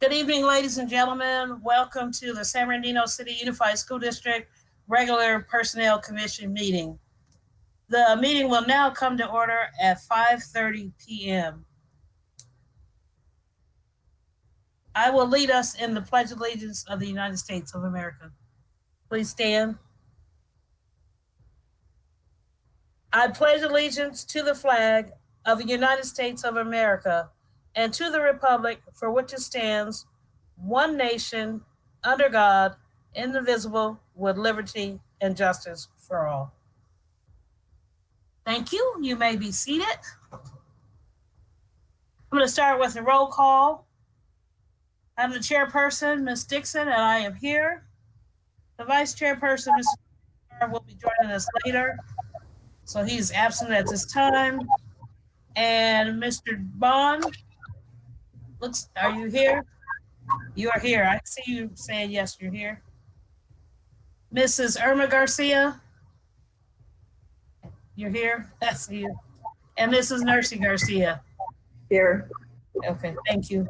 Good evening, ladies and gentlemen. Welcome to the San Bernardino City Unified School District Regular Personnel Commission meeting. The meeting will now come to order at 5:30 p.m. I will lead us in the Pledge of Allegiance of the United States of America. Please stand. I pledge allegiance to the flag of the United States of America and to the republic for which it stands, one nation, under God, indivisible, with liberty and justice for all. Thank you. You may be seated. I'm going to start with a roll call. I'm the chairperson, Ms. Dixon, and I am here. The vice chairperson, Mr. will be joining us later, so he's absent at this time. And Mr. Bond, are you here? You are here. I see you saying yes, you're here. Mrs. Irma Garcia, you're here? That's you. And Mrs. Nursey Garcia. Here. Okay, thank you.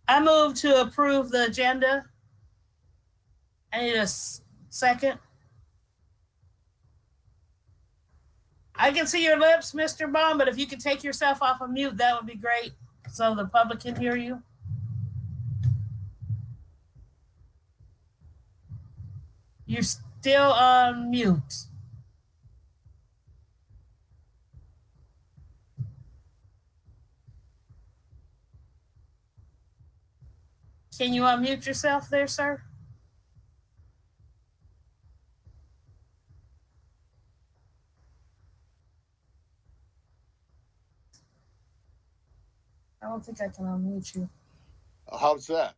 I move to approve the agenda. I need a second. I can see your lips, Mr. Bond, but if you could take yourself off of mute, that would be great so the public can hear you. You're still on mute. Can you unmute yourself there, sir? I don't think I can unmute you. How's that?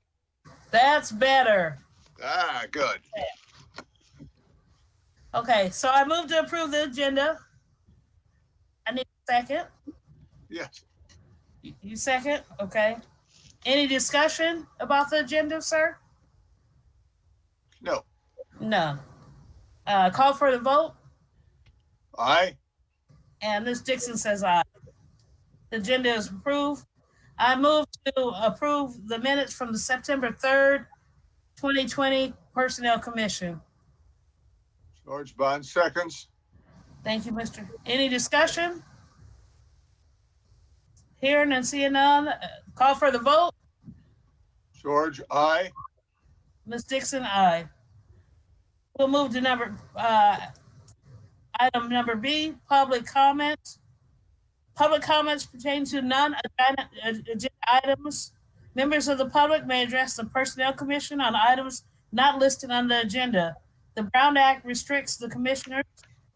That's better. Ah, good. Okay, so I move to approve the agenda. I need a second. Yes. You second? Okay. Any discussion about the agenda, sir? No. No. Call for the vote. Aye. And Ms. Dixon says aye. The agenda is approved. I move to approve the minutes from the September 3rd, 2020 Personnel Commission. George Bond seconds. Thank you, Mr. Any discussion? Hearing and seeing none. Call for the vote. George, aye. Ms. Dixon, aye. We'll move to item number B, public comments. Public comments pertain to non-agenda items. Members of the public may address the Personnel Commission on items not listed on the agenda. The Brown Act restricts the commissioner's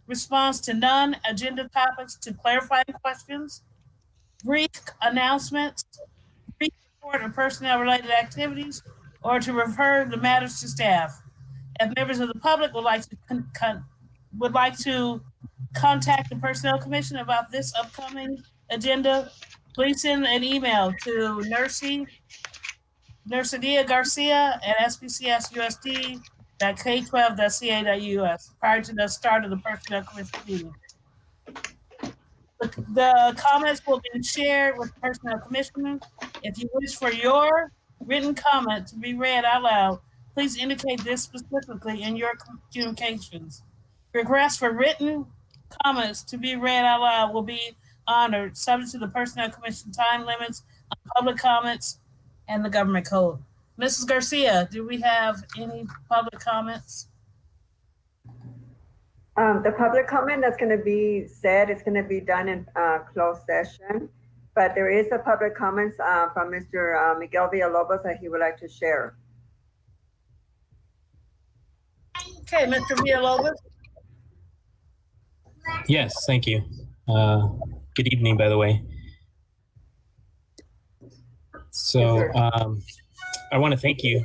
response to non-agenda topics to clarifying questions, brief announcements, brief report of personnel-related activities, or to refer the matters to staff. If members of the public would like to contact the Personnel Commission about this upcoming agenda, please send an email to Nursedia Garcia at spcsusd.k12.ca.us prior to the start of the Personnel Commission meeting. The comments will be shared with the Personnel Commission. If you wish for your written comment to be read out loud, please indicate this specifically in your communications. Requests for written comments to be read out loud will be honored, subject to the Personnel Commission time limits on public comments and the government code. Mrs. Garcia, do we have any public comments? The public comment that's going to be said is going to be done in closed session, but there is a public comments from Mr. Miguel Villalobos that he would like to share. Okay, Mr. Villalobos. Yes, thank you. Good evening, by the way. So I want to thank you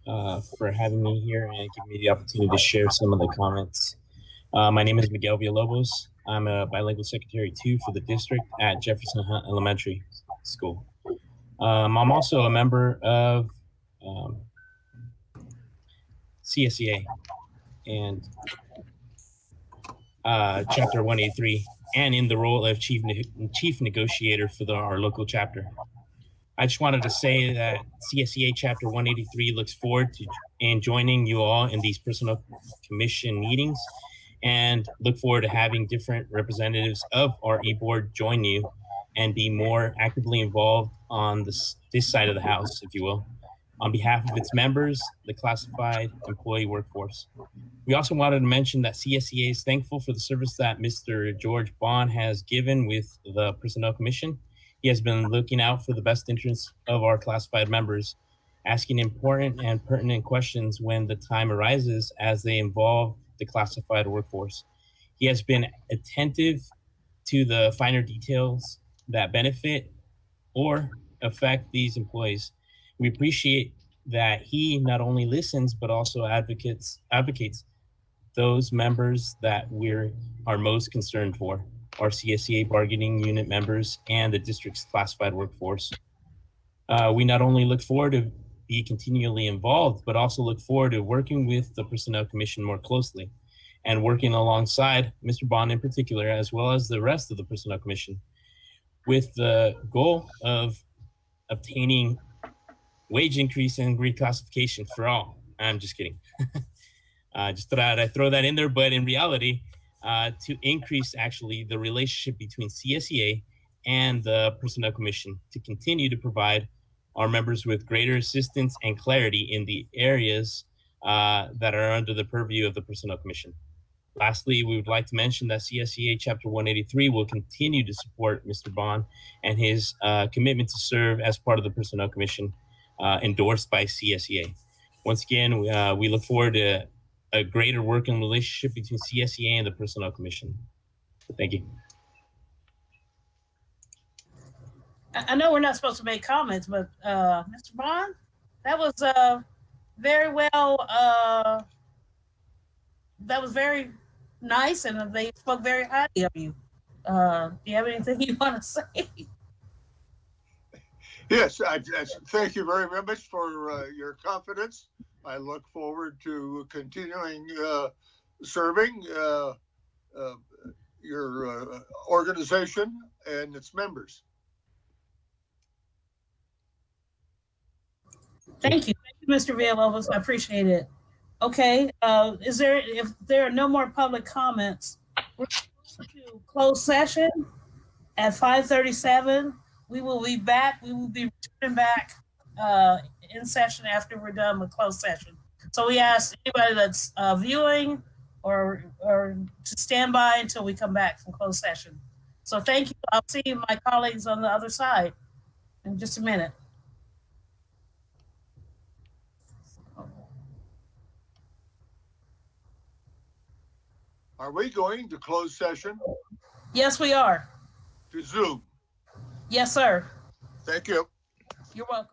for having me here and giving me the opportunity to share some of the comments. My name is Miguel Villalobos. I'm a bilingual secretary 2 for the district at Jefferson Hunt Elementary School. I'm also a member of CSEA and Chapter 183, and in the role of chief negotiator for our local chapter. I just wanted to say that CSEA Chapter 183 looks forward to joining you all in these personnel commission meetings, and look forward to having different representatives of our e-board join you and be more actively involved on this side of the house, if you will, on behalf of its members, the classified employee workforce. We also wanted to mention that CSEA is thankful for the service that Mr. George Bond has given with the Personnel Commission. He has been looking out for the best interests of our classified members, asking important and pertinent questions when the time arises as they involve the classified workforce. He has been attentive to the finer details that benefit or affect these employees. We appreciate that he not only listens but also advocates those members that are most concerned for, our CSEA bargaining unit members and the district's classified workforce. We not only look forward to be continually involved, but also look forward to working with the Personnel Commission more closely and working alongside Mr. Bond in particular, as well as the rest of the Personnel Commission, with the goal of obtaining wage increase and reclassification for all. I'm just kidding. Just thought I'd throw that in there, but in reality, to increase actually the relationship between CSEA and the Personnel Commission to continue to provide our members with greater assistance and clarity in the areas that are under the purview of the Personnel Commission. Lastly, we would like to mention that CSEA Chapter 183 will continue to support Mr. Bond and his commitment to serve as part of the Personnel Commission endorsed by CSEA. Once again, we look forward to a greater working relationship between CSEA and the Personnel Commission. Thank you. I know we're not supposed to make comments, but Mr. Bond, that was very well. That was very nice, and they spoke very highly of you. Do you have anything you want to say? Yes, I thank you very much for your confidence. I look forward to continuing serving your organization and its members. Thank you, Mr. Villalobos. I appreciate it. Okay, if there are no more public comments, we're going to close session at 5:37. We will be back. We will be returning back in session after we're done with closed session. So we ask anybody that's viewing or to stand by until we come back from closed session. So thank you. I'll see my colleagues on the other side in just a minute. Are we going to close session? Yes, we are. To Zoom. Yes, sir. Thank you. You're welcome.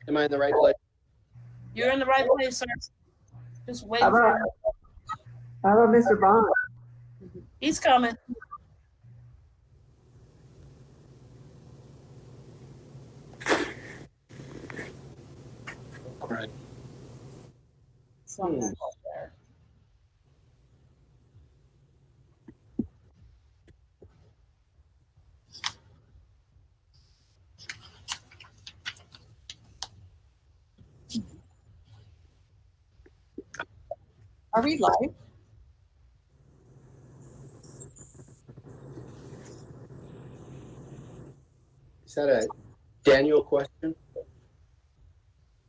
Am I in the right place? You're in the right place, sir. Just wait How for about, him. how about Mr. Bond? He's coming. All right. Are we live? Is that a Daniel question?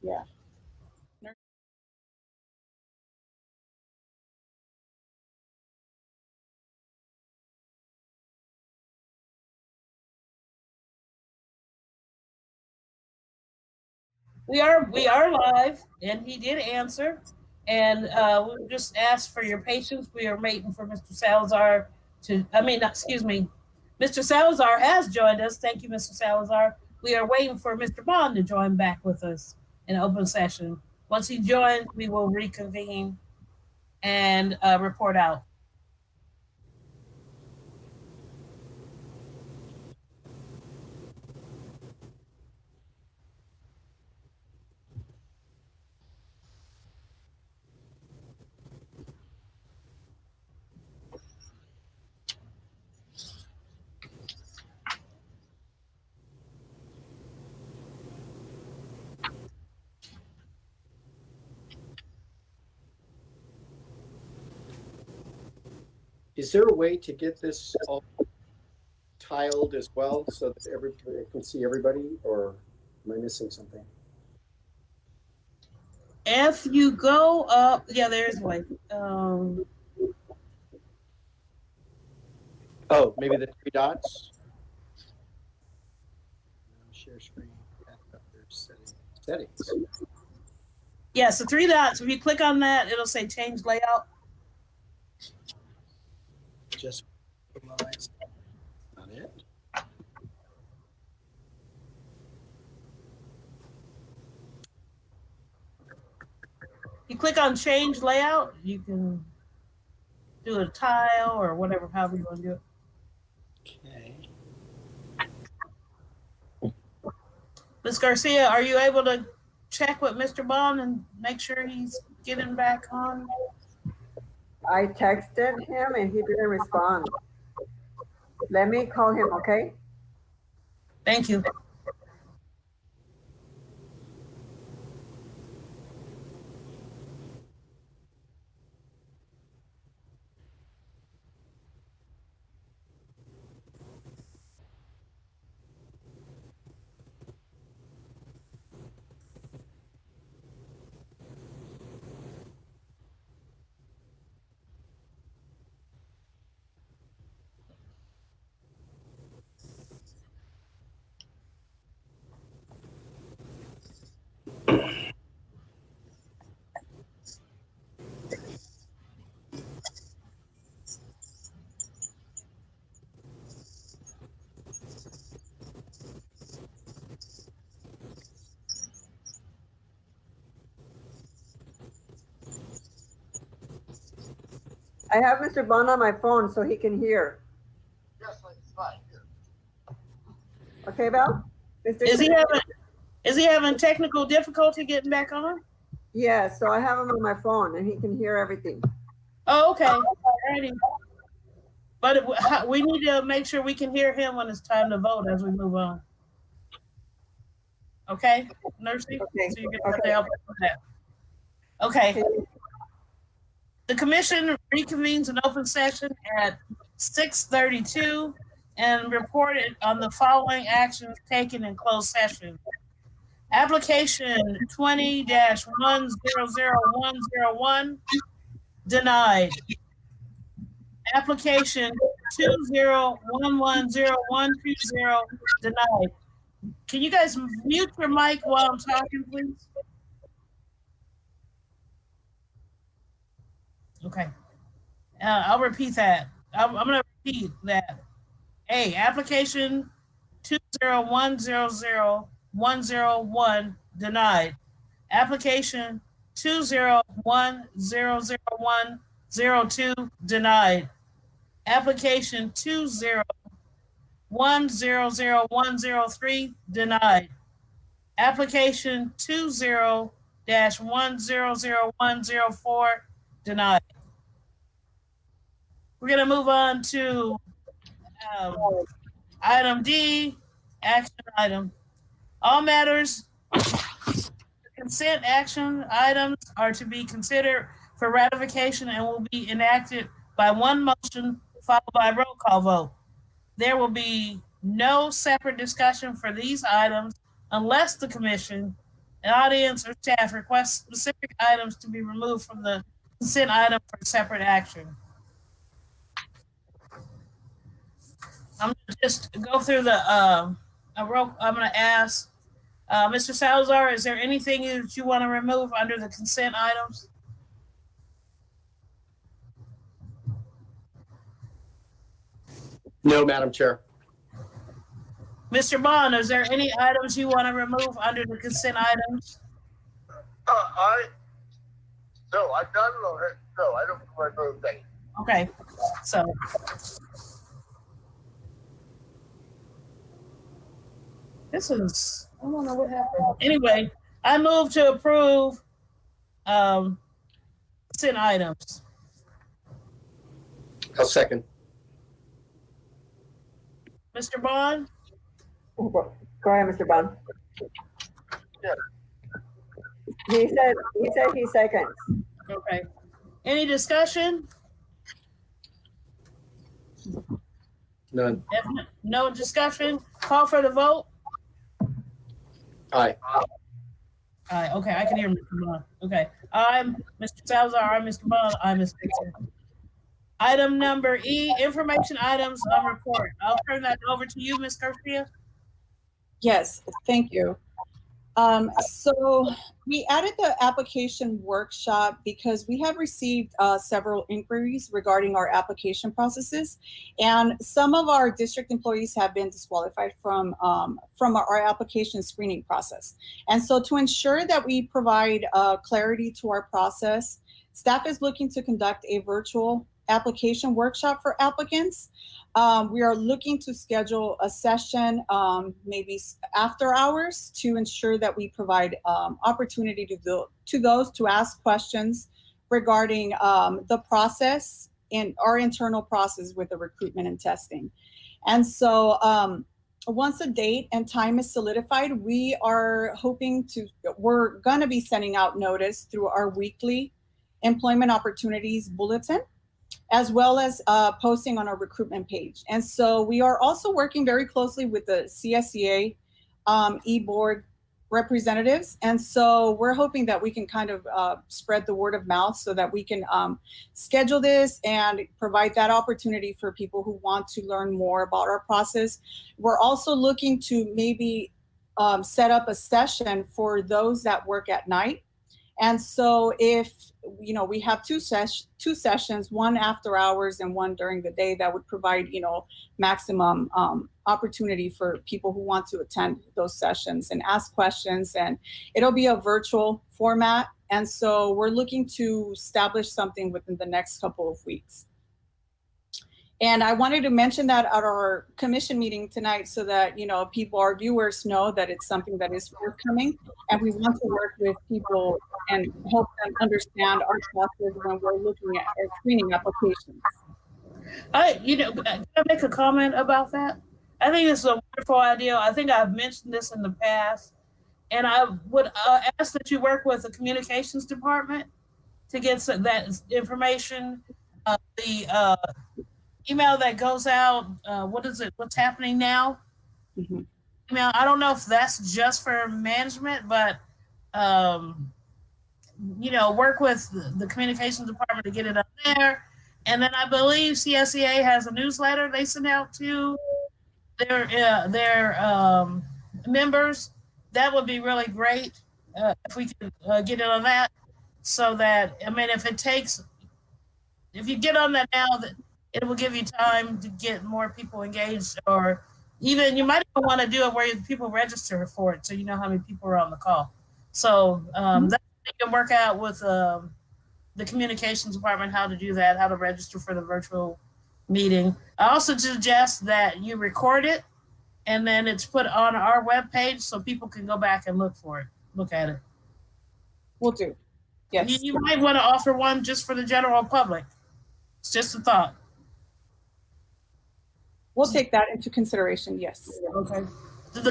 Yeah. We are live, and he did answer. And we just asked for your patience. We are waiting for Mr. Salazar to. I mean, excuse me, Mr. Salazar has joined us. Thank you, Mr. Salazar. We are waiting for Mr. Bond to join back with us in open session. Once he joins, we will reconvene and report out. Is there a way to get this all tiled as well so that everybody can see everybody, or am I missing something? If you go up, yeah, there's one. Oh, maybe the three dots? Share screen. Settings. Yes, the three dots. If you click on that, it'll say change layout. Just realize not it. You click on change layout, you can do a tile or whatever, however you want to do it. Okay. Ms. Garcia, are you able to check with Mr. Bond and make sure he's getting back on? I texted him and he didn't respond. Let me call him, okay? Thank you. I have Mr. Bond on my phone so he can hear. Yes, it's fine. Okay, Val? Mr. Is he having technical difficulty getting back on? Yeah, so I have him on my phone and he can hear everything. Oh, okay. Alrighty. But we need to make sure we can hear him when it's time to vote as we move on. Okay, Nursey? Okay. So you're gonna have to help us with that. Okay. The commission reconvenes an open session at 6:32 and reported on the following actions taken in closed session. Application 20-100101 denied. Application 20110120 denied. Can you guys mute your mic while I'm talking, please? Okay. I'll repeat that. I'm going to repeat that. A, application 20100101 denied. Application 201-00102, denied. Application 201-00103, denied. Application 20-100104, denied. We're going to move on to item D, action item. All matters, consent action items are to be considered for ratification and will be enacted by one motion followed by a roll call vote. There will be no separate discussion for these items unless the commission, an audience, or staff requests specific items to be removed from the consent item for separate action. I'm gonna just go through the I'm gonna ask Mr. Salazar, is there anything that you want to remove under the consent items? No, Madam Chair. Mr. Bond, is there any items you want to remove under the consent items? No, I've done it. No, I don't remove things. Okay, so. This is, I don't know what happened. Anyway, I move to approve consent items. I'll second. Mr. Bond? Go ahead, Mr. Bond. Yeah. He said he seconds. Okay. Any discussion? None. If no discussion, call for the vote. Aye. Aye, okay, I can hear Mr. Bond. Okay, I'm Mr. Salazar, I'm Mr. Bond, I'm Ms. Dixon. Item number E, information items on report. I'll turn that over to you, Ms. Garcia. Yes, thank you. So we added the application workshop because we have received several inquiries regarding our application processes, and some of our district employees have been disqualified from our application screening process. And so to ensure that we provide clarity to our process, staff is looking to conduct a virtual application workshop for applicants. We are looking to schedule a session maybe after hours to ensure that we provide opportunity to those to ask questions regarding the process and our internal process with the recruitment and testing. And so once a date and time is solidified, we're going to be sending out notice through our weekly employment opportunities bulletin, as well as posting on our recruitment page. And so we are also working very closely with the CSEA e-board representatives. And so we're hoping that we can kind of spread the word of mouth so that we can schedule this and provide that opportunity for people who want to learn more about our process. We're also looking to maybe set up a session for those that work at night. And so if, we have two sessions, one after hours and one during the day, that would provide, maximum opportunity for people who want to attend those sessions and ask questions. And it'll be a virtual format. And so we're looking to establish something within the next couple of weeks. And I wanted to mention that at our commission meeting tonight so that, people, our viewers know that it's something that is forthcoming, and we want to work with people and help them understand our process when we're looking at our screening applications. Can I make a comment about that? I think it's a wonderful idea. I think I've mentioned this in the past, and I would ask that you work with the communications department to get that information. The email that goes out, what is it? What's happening now? Mm-hmm. Email. I don't know if that's just for management, but work with the communications department to get it up there. And then I believe CSEA has a newsletter they send out to their members. That would be really great if we could get it on that, so that if you get on that now, that it will give you time to get more people engaged, or even you might even want to do it where people register for it, so you know how many people are on the call. So that you can work out with the communications department how to do that, how to register for the virtual meeting. I also suggest that you record it and then it's put on our webpage so people can go back and look at it. Will do. Yes. You might want to offer one just for the general public. It's just a thought. We'll take that into consideration. Yes. Okay. Do the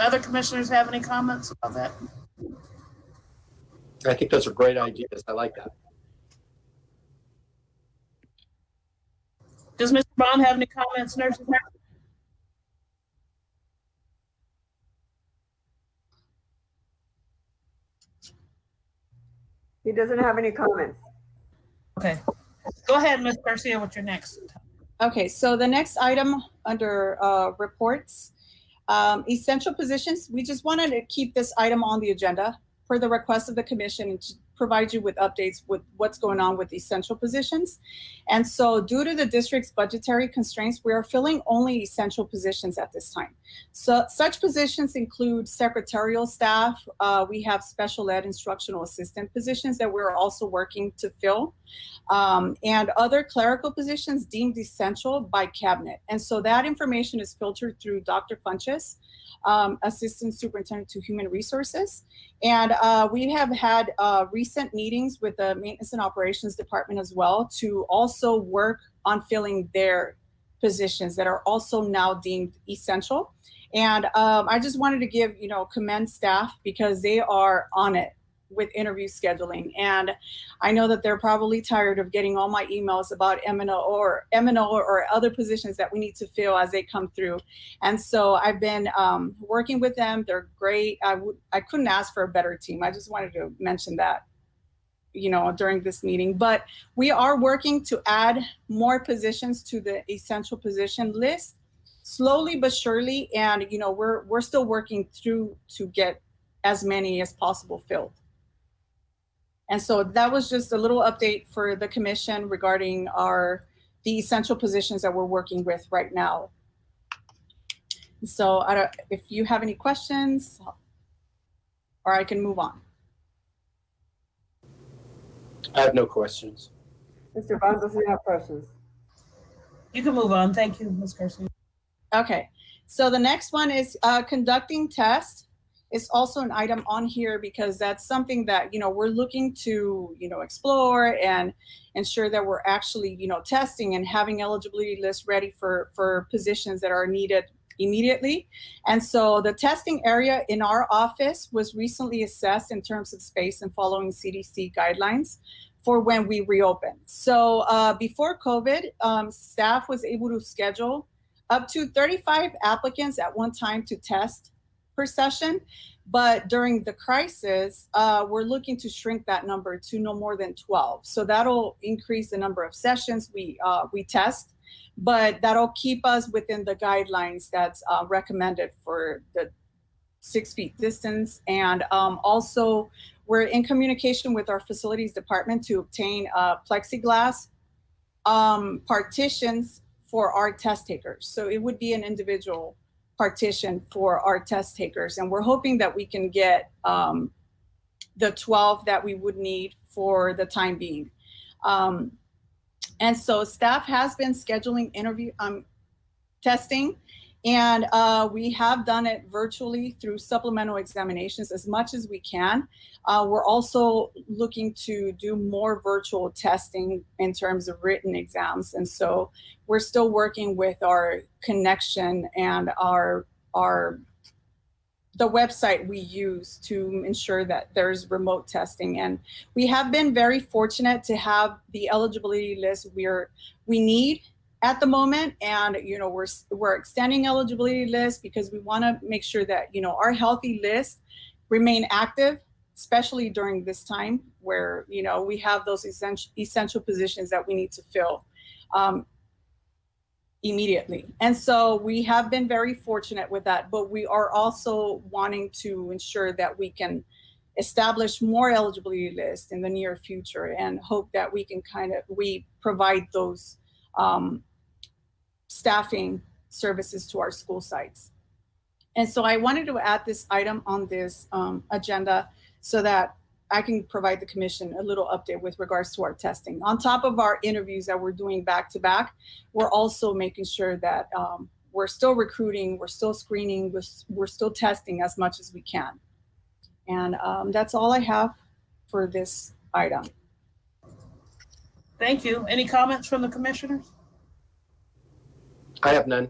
other commissioners have any comments about that? I think those are great ideas. I like that. Does Mr. Bond have any comments, nurses? He doesn't have any comments. Okay. Go ahead, Ms. Garcia, with your next. Okay, so the next item under reports, essential positions. We just wanted to keep this item on the agenda per the request of the commission and to provide you with updates with what's going on with essential positions. And so due to the district's budgetary constraints, we are filling only essential positions at this time. So such positions include secretarial staff. We have special ed instructional assistant positions that we're also working to fill. And other clerical positions deemed essential by cabinet. And so that information is filtered through Dr. Funches, Assistant Superintendent to Human Resources. And we have had recent meetings with the Maintenance and Operations Department as well to also work on filling their positions that are also now deemed essential. And I just wanted to commend staff because they are on it with interview scheduling. And I know that they're probably tired of getting all my emails about M&O or other positions that we need to fill as they come through. And so I've been working with them. They're great. I couldn't ask for a better team. I just wanted to mention that, during this meeting. But we are working to add more positions to the essential position list, slowly but surely. And, we're still working through to get as many as possible filled. And so that was just a little update for the commission regarding the essential positions that we're working with right now. So if you have any questions, or I can move on. I have no questions. Mr. Bond, does he have questions? You can move on. Thank you, Ms. Garcia. Okay, so the next one is conducting tests. Is also an item on here because that's something that, we're looking to, explore and ensure that we're actually, testing and having eligibility lists ready for positions that are needed immediately. And so the testing area in our office was recently assessed in terms of space and following CDC guidelines for when we reopen. So before COVID, staff was able to schedule up to 35 applicants at one time to test per session. But during the crisis, we're looking to shrink that number to no more than 12. So that'll increase the number of sessions we test, but that'll keep us within the guidelines that's recommended for the 6 feet distance. And also we're in communication with our facilities department to obtain plexiglass partitions for our test takers. So it would be an individual partition for our test takers. And we're hoping that we can get the 12 that we would need for the time being. And so staff has been scheduling interview testing, and we have done it virtually through supplemental examinations as much as we can. We're also looking to do more virtual testing in terms of written exams. And so we're still working with our connection and the website we use to ensure that there's remote testing. And we have been very fortunate to have the eligibility list we need at the moment. And, we're extending eligibility lists because we want to make sure that, our healthy lists remain active, especially during this time where, we have those essential positions that we need to fill immediately. And so we have been very fortunate with that, but we are also wanting to ensure that we can establish more eligibility lists in the near future and hope that we can we provide those staffing services to our school sites. And so I wanted to add this item on this agenda so that I can provide the commission a little update with regards to our testing. On top of our interviews that we're doing back to back, we're also making sure that we're still recruiting, we're still screening, we're still testing as much as we can. And that's all I have for this item. Thank you. Any comments from the commissioners? I have none.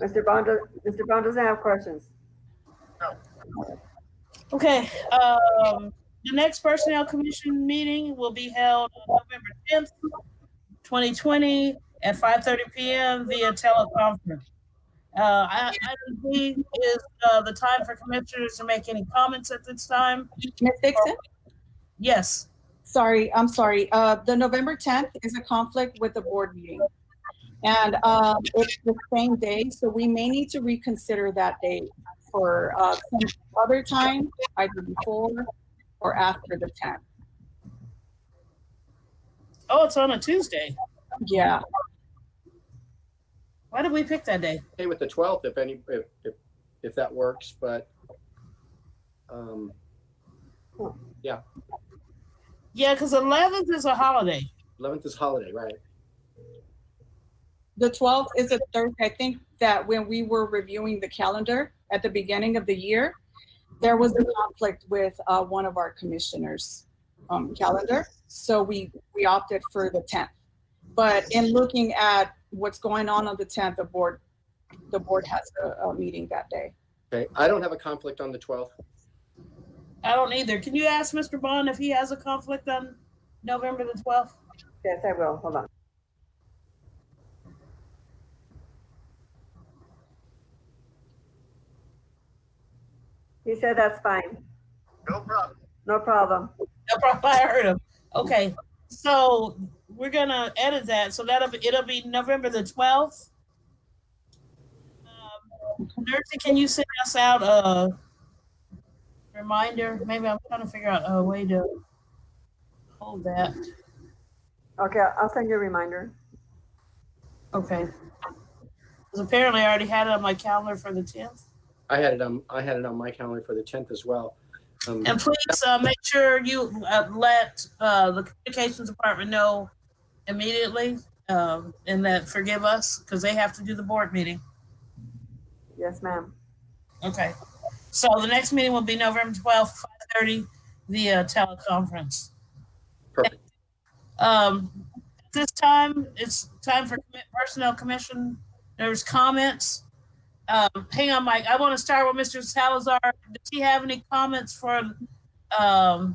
Mr. Bond doesn't have questions. Okay. The next Personnel Commission meeting will be held on November 10th, 2020 at 5:30 p.m. via teleconference. Item B is the time for commissioners to make any comments at this time. Ms. Dixon? Yes. Sorry, I'm sorry. The November 10th is a conflict with the board meeting. And it's the same day, so we may need to reconsider that date for some other time, either before or after the 10th. Oh, it's on a Tuesday. Yeah. Why did we pick that day? Hey, with the 12th, if that works, but yeah, Yeah, because 11th is a holiday. 11th is holiday, right? The 12th is a Thursday. I think that when we were reviewing the calendar at the beginning of the year, there was a conflict with one of our commissioners' calendar. So we opted for the 10th. But in looking at what's going on the 10th, the board has a meeting that day. Okay, I don't have a conflict on the 12th. I don't either. Can you ask Mr. Bond if he has a conflict on November the 12th? Yes, I will. Hold on. He said that's fine. No problem. No problem. No problem. I heard him. Okay, so we're gonna edit that. So it'll be November the 12th. Nursing, can you send us out a reminder? Maybe I'm trying to figure out a way to hold that. Okay, I'll send you a reminder. Okay. Because apparently I already had it on my calendar for the 10th. I had it on my calendar for the 10th as well. And please make sure you let the communications department know immediately, and that forgive us because they have to do the board meeting. Yes, ma'am. Okay. So the next meeting will be November 12th, 5:30 via teleconference. Perfect. This time it's time for Personnel Commission. There's comments. Hang on, Mike. I want to start with Mr. Salazar. Does he have any comments for the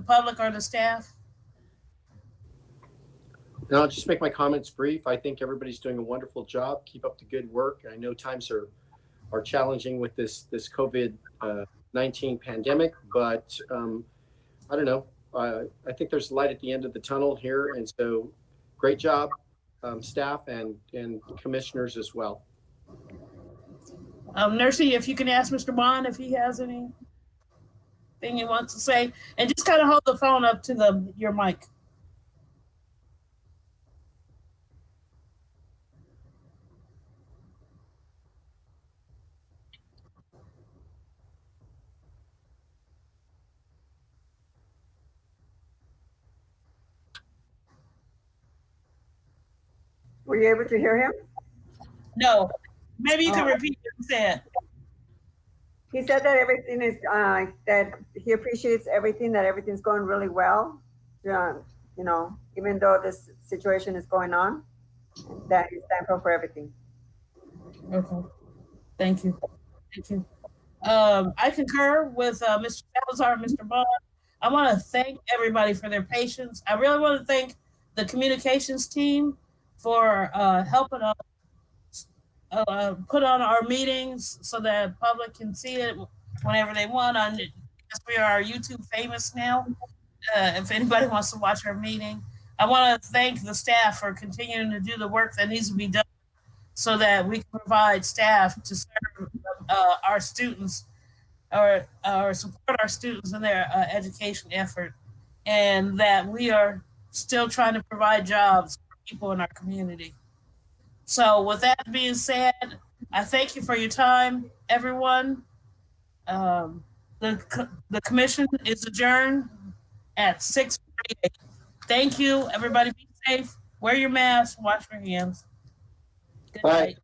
public or the staff? And I'll just make my comments brief. I think everybody's doing a wonderful job. Keep up the good work. I know times are challenging with this COVID-19 pandemic, but I don't know. I think there's light at the end of the tunnel here, and so great job, staff and commissioners as well. Nursey, if you can ask Mr. Bond if he has anything he wants to say, and just kind of hold the phone up to your mic. Were you able to hear him? No, maybe you can repeat what he said. He said that everything is, that he appreciates everything, that everything's going really well. You know, even though this situation is going on, that he's thankful for everything. Okay, thank you. Thank you. I concur with Mr. Salazar and Mr. Bond. I want to thank everybody for their patience. I really want to thank the communications team for helping us put on our meetings so that public can see it whenever they want. I guess we are YouTube famous now. If anybody wants to watch our meeting, I want to thank the staff for continuing to do the work that needs to be done so that we can provide staff to serve our students or support our students in their education effort, and that we are still trying to provide jobs for people in our community. So with that being said, I thank you for your time, everyone. The commission is adjourned at 6:48. Thank you, everybody. Be safe. Wear your mask. Wash your hands. Good Bye. night.